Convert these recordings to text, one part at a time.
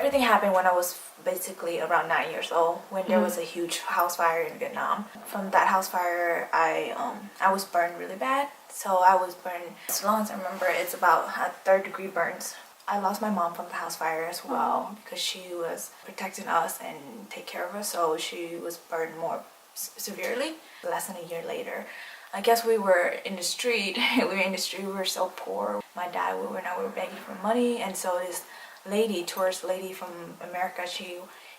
Everything happened when I was basically around 9 years old, when there was a huge house fire in Vietnam. From that house fire, I was burned really bad. So I was burned, as long as I remember, it's about a 3rd-degree burns. I lost my mom from the house fire as well because she was protecting us and take care of us. So she was burned more severely. Less than a year later, I guess we were in the street. We were so poor. My dad, we were begging for money, and so this tourist lady from America, she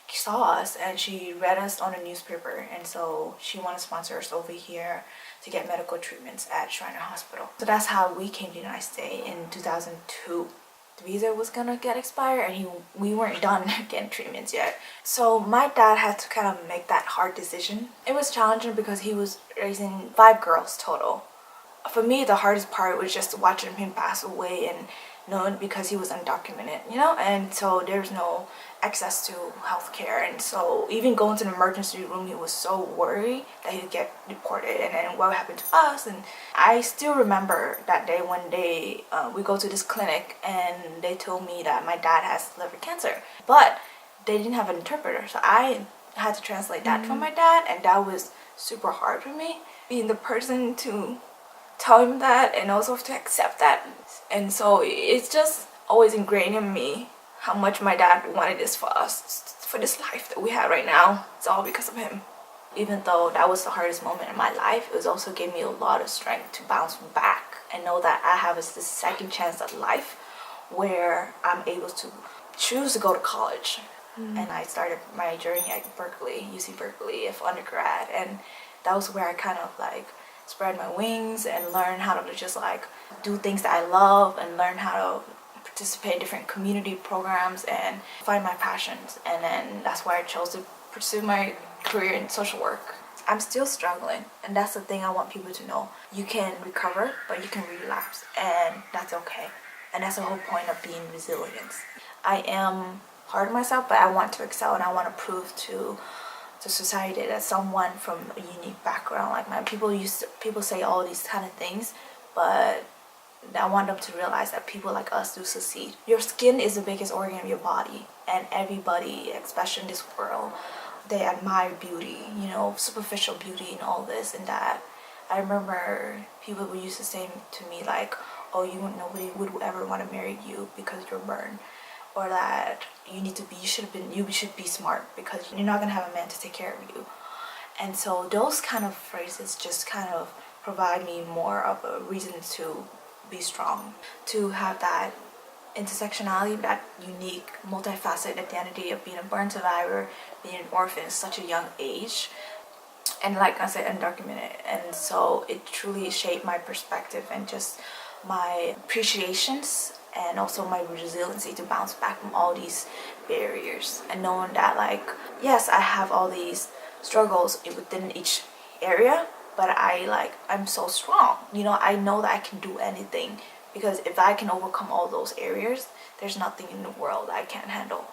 saw us and she read us on a newspaper, and so she wanted to sponsor us over here to get medical treatments at Shriner Hospital. So that's how we came to the United States in 2002. The visa was gonna get expired and we weren't done getting treatments yet. So my dad had to kind of make that hard decision. It was challenging because he was raising 5 girls total. For me, the hardest part was just watching him pass away and knowing, because he was undocumented, you know, and so there's no access to healthcare, and so even going to the emergency room, he was so worried that he'd get deported, and then what happened to us. And I still remember that day when we go to this clinic and they told me that my dad has liver cancer, but they didn't have an interpreter, so I had to translate that for my dad, and that was super hard for me, being the person to tell him that and also to accept that. And so it's just always ingrained in me how much my dad wanted this for us, for this life that we have right now. It's all because of him. Even though that was the hardest moment in my life, it also gave me a lot of strength to bounce back and know that I have this second chance at life where I'm able to choose to go to college. And I started my journey at UC Berkeley for undergrad, and that was where I kind of like spread my wings and learn how to just like do things that I love and learn how to participate in different community programs and find my passions. And then that's why I chose to pursue my career in social work. I'm still struggling, and that's the thing I want people to know. You can recover, but you can relapse, and that's okay. And that's the whole point of being resilient. I am hard on myself, but I want to excel, and I want to prove to society that someone from a unique background like mine. People say all these kind of things, but I want them to realize that people like us do succeed. Your skin is the biggest organ of your body, and everybody, especially in this world, they admire beauty, you know, superficial beauty and all this and that. I remember people would used to say to me like, oh, nobody would ever want to marry you because you're burned, or that you should be smart because you're not gonna have a man to take care of you. And so those kind of phrases just kind of provide me more of a reason to be strong, to have that intersectionality, that unique, multifaceted identity of being a burn survivor, being an orphan at such a young age, and like I said, undocumented. And so it truly shaped my perspective and just my appreciations, and also my resiliency to bounce back from all these barriers, and knowing that like, yes, I have all these struggles within each area, but I'm so strong, you know. I know that I can do anything, because if I can overcome all those areas, there's nothing in the world I can't handle.